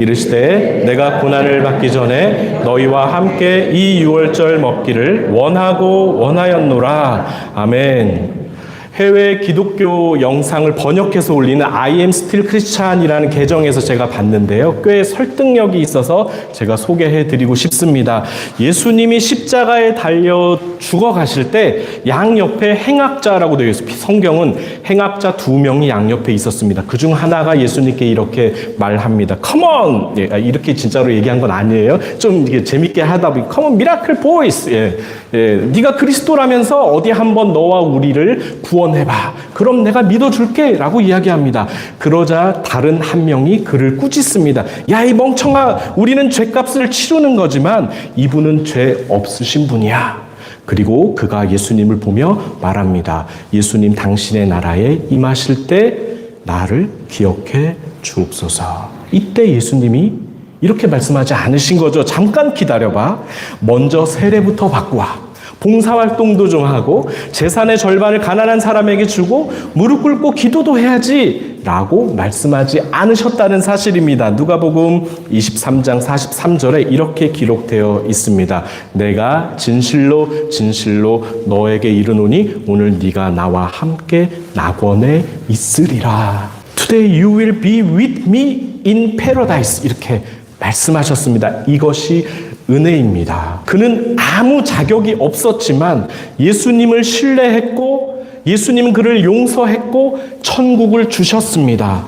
이르시되 내가 고난을 받기 전에 너희와 함께 이 유월절 먹기를 원하고 원하였노라. 아멘. 해외 기독교 영상을 번역해서 올리는 I am still Christian이라는 계정에서 제가 봤는데요. 꽤 설득력이 있어서 제가 소개해드리고 싶습니다. 예수님이 십자가에 달려 죽어가실 때 양옆에 행악자라고 되어 있습니다. 성경은 행악자 2명이 양옆에 있었습니다. 그중 하나가 예수님께 이렇게 말합니다. Come on! 이렇게 진짜로 얘기한 건 아니에요. 좀 이게 재밌게 하다 보니 Come on, miracle boys! 네가 그리스도라면서 어디 한번 너와 우리를 구원해봐. 그럼 내가 믿어줄게 라고 이야기합니다. 그러자 다른 한 명이 그를 꾸짖습니다. 야, 이 멍청아, 우리는 죄값을 치르는 거지만 이분은 죄 없으신 분이야. 그리고 그가 예수님을 보며 말합니다. 예수님, 당신의 나라에 임하실 때 나를 기억해 주옵소서. 이때 예수님이 이렇게 말씀하지 않으신 거죠. 잠깐 기다려봐. 먼저 세례부터 받고 와. 봉사활동도 좀 하고 재산의 절반을 가난한 사람에게 주고 무릎 꿇고 기도도 해야지 라고 말씀하지 않으셨다는 사실입니다. 누가복음 23장 43절에 이렇게 기록되어 있습니다. 내가 진실로 진실로 너에게 이르노니 오늘 네가 나와 함께 낙원에 있으리라. Today you will be with me in paradise. 이렇게 말씀하셨습니다. 이것이 은혜입니다. 그는 아무 자격이 없었지만 예수님을 신뢰했고 예수님은 그를 용서했고 천국을 주셨습니다.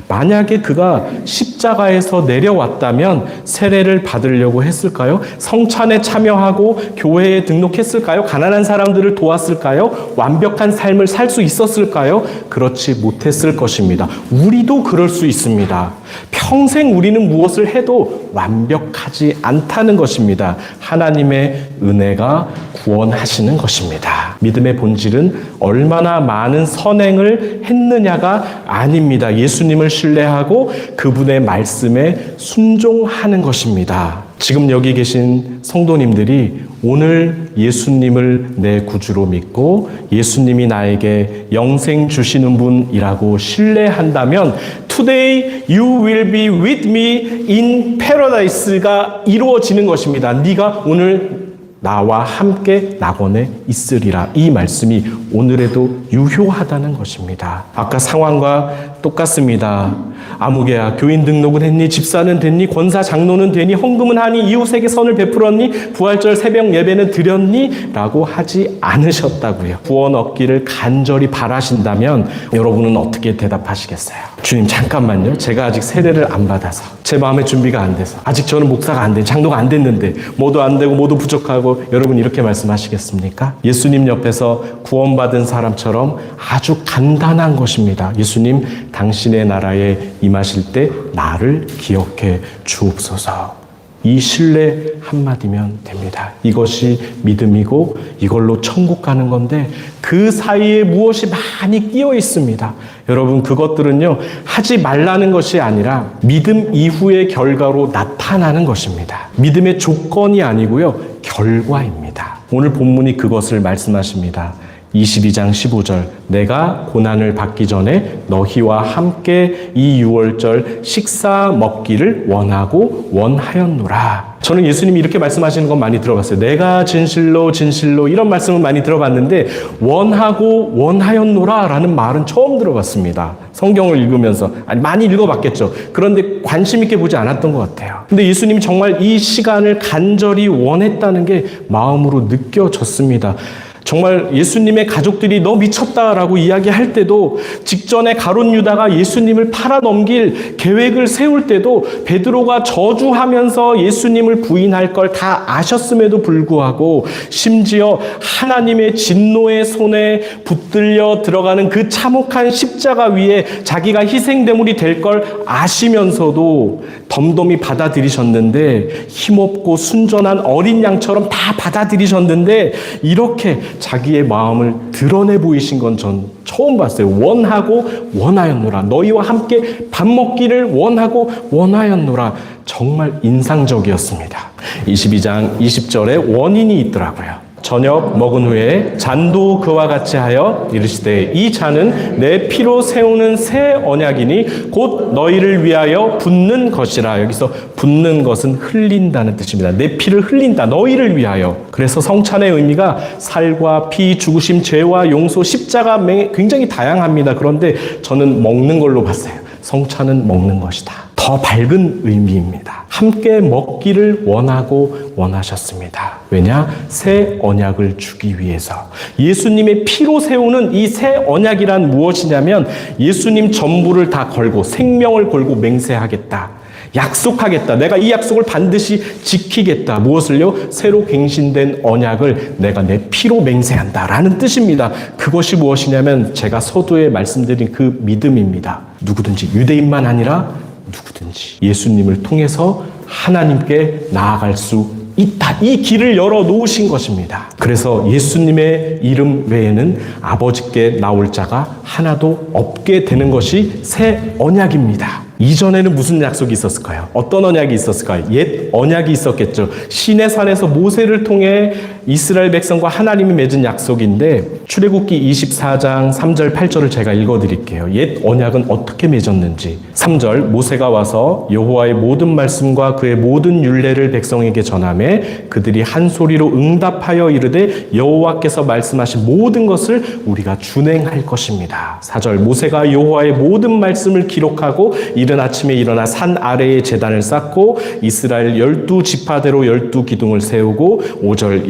만약에 그가 십자가에서 내려왔다면 세례를 받으려고 했을까요? 성찬에 참여하고 교회에 등록했을까요? 가난한 사람들을 도왔을까요? 완벽한 삶을 살 수 있었을까요? 그렇지 못했을 것입니다. 우리도 그럴 수 있습니다. 평생 우리는 무엇을 해도 완벽하지 않다는 것입니다. 하나님의 은혜가 구원하시는 것입니다. 믿음의 본질은 얼마나 많은 선행을 했느냐가 아닙니다. 예수님을 신뢰하고 그분의 말씀에 순종하는 것입니다. 지금 여기 계신 성도님들이 오늘 예수님을 내 구주로 믿고 예수님이 나에게 영생 주시는 분이라고 신뢰한다면 Today you will be with me in paradise가 이루어지는 것입니다. 네가 오늘 나와 함께 낙원에 있으리라. 이 말씀이 오늘에도 유효하다는 것입니다. 아까 상황과 똑같습니다. 아무개야, 교인 등록은 했니? 집사는 됐니? 권사 장로는 되니? 헌금은 하니? 이웃에게 선을 베풀었니? 부활절 새벽 예배는 드렸니? 라고 하지 않으셨다고요. 구원 얻기를 간절히 바라신다면 여러분은 어떻게 대답하시겠어요? 주님, 잠깐만요. 제가 아직 세례를 안 받아서 제 마음의 준비가 안 돼서 아직 저는 목사가 안 돼, 장로가 안 됐는데 뭐도 안 되고 뭐도 부족하고 여러분 이렇게 말씀하시겠습니까? 예수님 옆에서 구원받은 사람처럼 아주 간단한 것입니다. 예수님, 당신의 나라에 임하실 때 나를 기억해 주옵소서. 이 신뢰 한마디면 됩니다. 이것이 믿음이고 이걸로 천국 가는 건데 그 사이에 무엇이 많이 끼어 있습니다. 여러분, 그것들은요, 하지 말라는 것이 아니라 믿음 이후의 결과로 나타나는 것입니다. 믿음의 조건이 아니고요, 결과입니다. 오늘 본문이 그것을 말씀하십니다. 22장 15절, 내가 고난을 받기 전에 너희와 함께 이 유월절 식사 먹기를 원하고 원하였노라. 저는 예수님이 이렇게 말씀하시는 건 많이 들어봤어요. 내가 진실로 진실로 이런 말씀은 많이 들어봤는데 원하고 원하였노라 라는 말은 처음 들어봤습니다. 성경을 읽으면서. 아니, 많이 읽어봤겠죠. 그런데 관심 있게 보지 않았던 것 같아요. 근데 예수님이 정말 이 시간을 간절히 원했다는 게 마음으로 느껴졌습니다. 정말 예수님의 가족들이 너 미쳤다라고 이야기할 때도, 직전에 가룟 유다가 예수님을 팔아넘길 계획을 세울 때도 베드로가 저주하면서 예수님을 부인할 걸 다 아셨음에도 불구하고, 심지어 하나님의 진노의 손에 붙들려 들어가는 그 참혹한 십자가 위에 자기가 희생대물이 될 걸 아시면서도 덤덤히 받아들이셨는데, 힘없고 순전한 어린 양처럼 다 받아들이셨는데, 이렇게 자기의 마음을 드러내 보이신 건 전 처음 봤어요. 원하고 원하였노라. 너희와 함께 밥 먹기를 원하고 원하였노라. 정말 인상적이었습니다. 22장 20절에 원인이 있더라고요. 저녁 먹은 후에 잔도 그와 같이 하여 이르시되 이 잔은 내 피로 세우는 새 언약이니 곧 너희를 위하여 붓는 것이라. 여기서 붓는 것은 흘린다는 뜻입니다. 내 피를 흘린다. 너희를 위하여. 그래서 성찬의 의미가 살과 피, 죽으심, 죄와 용서, 십자가 굉장히 다양합니다. 그런데 저는 먹는 걸로 봤어요. 성찬은 먹는 것이다. 더 밝은 의미입니다. 함께 먹기를 원하고 원하셨습니다. 왜냐? 새 언약을 주기 위해서. 예수님의 피로 세우는 이 새 언약이란 무엇이냐면 예수님 전부를 다 걸고 생명을 걸고 맹세하겠다. 약속하겠다. 내가 이 약속을 반드시 지키겠다. 무엇을요? 새로 갱신된 언약을 내가 내 피로 맹세한다라는 뜻입니다. 그것이 무엇이냐면 제가 서두에 말씀드린 그 믿음입니다. 누구든지 유대인만 아니라 누구든지 예수님을 통해서 하나님께 나아갈 수 있다. 이 길을 열어 놓으신 것입니다. 그래서 예수님의 이름 외에는 아버지께 나올 자가 하나도 없게 되는 것이 새 언약입니다. 이전에는 무슨 약속이 있었을까요? 어떤 언약이 있었을까요? 옛 언약이 있었겠죠. 시내산에서 모세를 통해 이스라엘 백성과 하나님이 맺은 약속인데 출애굽기 24장 3절 8절을 제가 읽어드릴게요. 옛 언약은 어떻게 맺었는지. 3절 모세가 와서 여호와의 모든 말씀과 그의 모든 율례를 백성에게 전하매 그들이 한 소리로 응답하여 이르되 여호와께서 말씀하신 모든 것을 우리가 준행할 것입니다. 4절 모세가 여호와의 모든 말씀을 기록하고 이른 아침에 일어나 산 아래에 제단을 쌓고 이스라엘 12지파대로 12기둥을 세우고 5절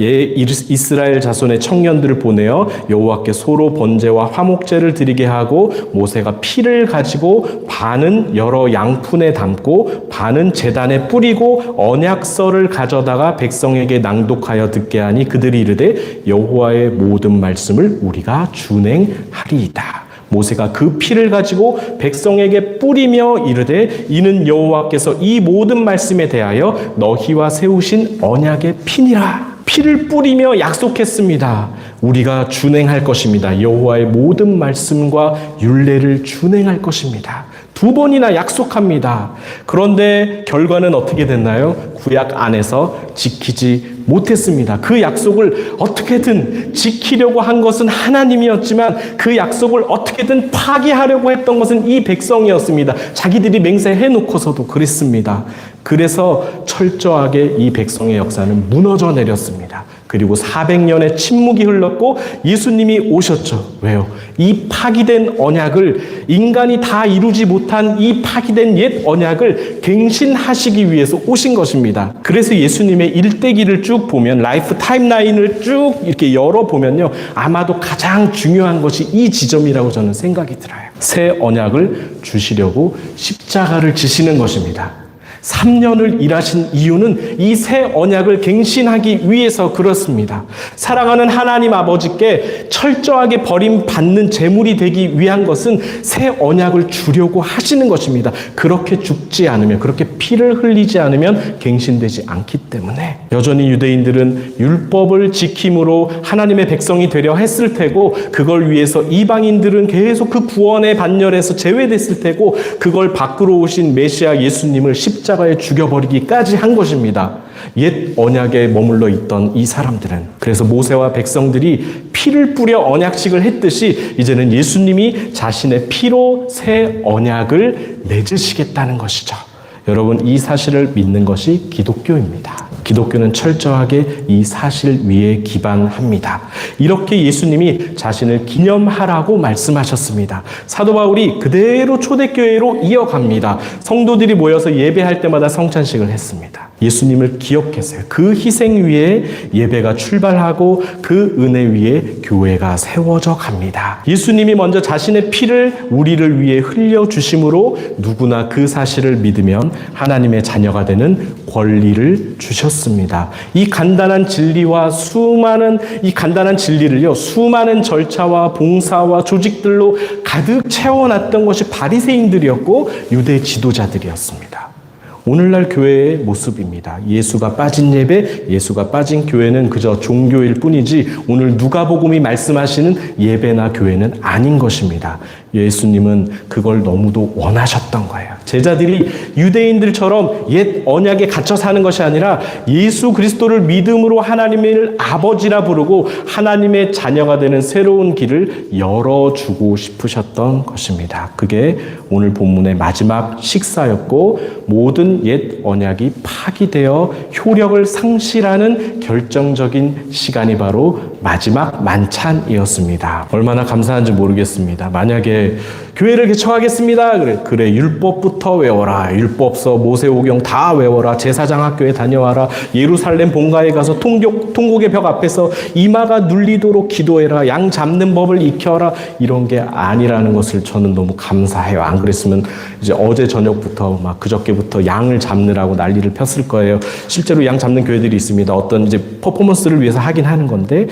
이스라엘 자손의 청년들을 보내어 여호와께 소로 번제와 화목제를 드리게 하고 모세가 피를 가지고 반은 여러 양푼에 담고 반은 제단에 뿌리고 언약서를 가져다가 백성에게 낭독하여 듣게 하니 그들이 이르되 여호와의 모든 말씀을 우리가 준행하리이다. 모세가 그 피를 가지고 백성에게 뿌리며 이르되 이는 여호와께서 이 모든 말씀에 대하여 너희와 세우신 언약의 피니라. 피를 뿌리며 약속했습니다. 우리가 준행할 것입니다. 여호와의 모든 말씀과 율례를 준행할 것입니다. 2번이나 약속합니다. 그런데 결과는 어떻게 됐나요? 구약 안에서 지키지 못했습니다. 그 약속을 어떻게든 지키려고 한 것은 하나님이었지만 그 약속을 어떻게든 파기하려고 했던 것은 이 백성이었습니다. 자기들이 맹세해 놓고서도 그랬습니다. 그래서 철저하게 이 백성의 역사는 무너져 내렸습니다. 그리고 400년의 침묵이 흘렀고 예수님이 오셨죠. 왜요? 이 파기된 언약을 인간이 다 이루지 못한 이 파기된 옛 언약을 갱신하시기 위해서 오신 것입니다. 그래서 예수님의 일대기를 쭉 보면 라이프 타임라인을 쭉 이렇게 열어보면요. 아마도 가장 중요한 것이 이 지점이라고 저는 생각이 들어요. 새 언약을 주시려고 십자가를 지시는 것입니다. 3년을 일하신 이유는 이 새 언약을 갱신하기 위해서 그렇습니다. 사랑하는 하나님 아버지께 철저하게 버림받는 제물이 되기 위한 것은 새 언약을 주려고 하시는 것입니다. 그렇게 죽지 않으면, 그렇게 피를 흘리지 않으면 갱신되지 않기 때문에 여전히 유대인들은 율법을 지킴으로 하나님의 백성이 되려 했을 테고 그걸 위해서 이방인들은 계속 그 구원의 반열에서 제외됐을 테고 그걸 밖으로 오신 메시아 예수님을 십자가에 죽여버리기까지 한 것입니다. 옛 언약에 머물러 있던 이 사람들은 그래서 모세와 백성들이 피를 뿌려 언약식을 했듯이 이제는 예수님이 자신의 피로 새 언약을 맺으시겠다는 것이죠. 여러분, 이 사실을 믿는 것이 기독교입니다. 기독교는 철저하게 이 사실 위에 기반합니다. 이렇게 예수님이 자신을 기념하라고 말씀하셨습니다. 사도 바울이 그대로 초대교회로 이어갑니다. 성도들이 모여서 예배할 때마다 성찬식을 했습니다. 예수님을 기억했어요. 그 희생 위에 예배가 출발하고 그 은혜 위에 교회가 세워져 갑니다. 예수님이 먼저 자신의 피를 우리를 위해 흘려주심으로 누구나 그 사실을 믿으면 하나님의 자녀가 되는 권리를 주셨습니다. 이 간단한 진리와 수많은 진리를요, 수많은 절차와 봉사와 조직들로 가득 채워놨던 것이 바리새인들이었고 유대 지도자들이었습니다. 오늘날 교회의 모습입니다. 예수가 빠진 예배, 예수가 빠진 교회는 그저 종교일 뿐이지 오늘 누가복음이 말씀하시는 예배나 교회는 아닌 것입니다. 예수님은 그걸 너무도 원하셨던 거예요. 제자들이 유대인들처럼 옛 언약에 갇혀 사는 것이 아니라 예수 그리스도를 믿음으로 하나님을 아버지라 부르고 하나님의 자녀가 되는 새로운 길을 열어주고 싶으셨던 것입니다. 그게 오늘 본문의 마지막 식사였고 모든 옛 언약이 파기되어 효력을 상실하는 결정적인 시간이 바로 마지막 만찬이었습니다. 얼마나 감사한지 모르겠습니다. 만약에 교회를 개척하겠습니다. 그래 율법부터 외워라. 율법서, 모세오경 다 외워라. 제사장 학교에 다녀와라. 예루살렘 본가에 가서 통곡의 벽 앞에서 이마가 눌리도록 기도해라. 양 잡는 법을 익혀라. 이런 게 아니라는 것을 저는 너무 감사해요. 안 그랬으면 이제 어제 저녁부터 막 그저께부터 양을 잡느라고 난리를 폈을 거예요. 실제로 양 잡는 교회들이 있습니다. 어떤 이제 퍼포먼스를 위해서 하긴 하는 건데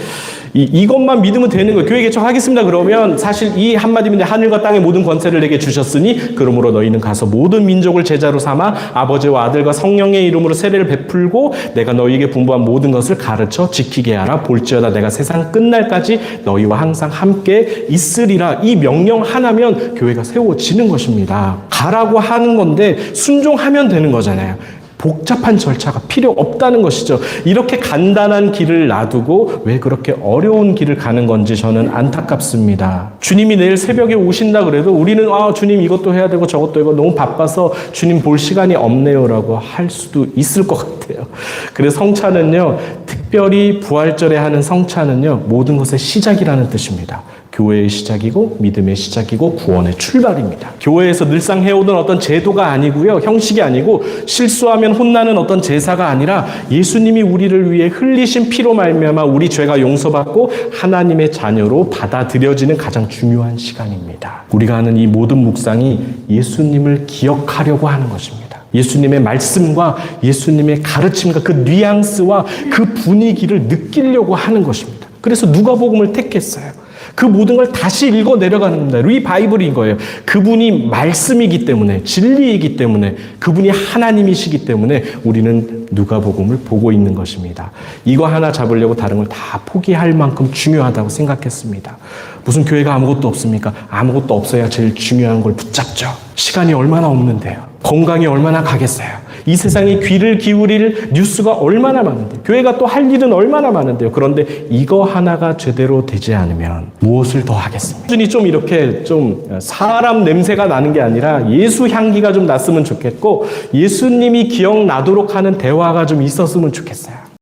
이것만 믿으면 되는 거예요. 교회 개척하겠습니다. 그러면 사실 이 한마디면 하늘과 땅의 모든 권세를 내게 주셨으니 그러므로 너희는 가서 모든 민족을 제자로 삼아 아버지와 아들과 성령의 이름으로 세례를 베풀고 내가 너희에게 분부한 모든 것을 가르쳐 지키게 하라. 볼지어다 내가 세상 끝날까지 너희와 항상 함께 있으리라. 이 명령 하나면 교회가 세워지는 것입니다. 가라고 하는 건데 순종하면 되는 거잖아요. 복잡한 절차가 필요 없다는 것이죠. 이렇게 간단한 길을 놔두고 왜 그렇게 어려운 길을 가는 건지 저는 안타깝습니다. 주님이 내일 새벽에 오신다 그래도 우리는 주님 이것도 해야 되고 저것도 해고 너무 바빠서 주님 볼 시간이 없네요라고 할 수도 있을 것 같아요. 그래서 성찬은요, 특별히 부활절에 하는 성찬은요, 모든 것의 시작이라는 뜻입니다. 교회의 시작이고 믿음의 시작이고 구원의 출발입니다. 교회에서 늘상 해오던 어떤 제도가 아니고요. 형식이 아니고 실수하면 혼나는 어떤 제사가 아니라 예수님이 우리를 위해 흘리신 피로 말미암아 우리 죄가 용서받고 하나님의 자녀로 받아들여지는 가장 중요한 시간입니다. 우리가 하는 이 모든 묵상이 예수님을 기억하려고 하는 것입니다. 예수님의 말씀과 예수님의 가르침과 그 뉘앙스와 그 분위기를 느끼려고 하는 것입니다. 그래서 누가복음을 택했어요. 그 모든 걸 다시 읽어 내려가는 겁니다. 리바이블인 거예요. 그분이 말씀이기 때문에, 진리이기 때문에, 그분이 하나님이시기 때문에 우리는 누가복음을 보고 있는 것입니다. 이거 하나 잡으려고 다른 걸 다 포기할 만큼 중요하다고 생각했습니다. 무슨 교회가 아무것도 없습니까? 아무것도 없어야 제일 중요한 걸 붙잡죠. 시간이 얼마나 없는데요. 건강이 얼마나 가겠어요. 이 세상에 귀를 기울일 뉴스가 얼마나 많은데, 교회가 또 할 일은 얼마나 많은데요. 그런데 이거 하나가 제대로 되지 않으면 무엇을 더 하겠습니까? 순전히 좀 이렇게 좀 사람 냄새가 나는 게 아니라 예수 향기가 좀 났으면 좋겠고 예수님이 기억나도록 하는 대화가 좀 있었으면 좋겠어요.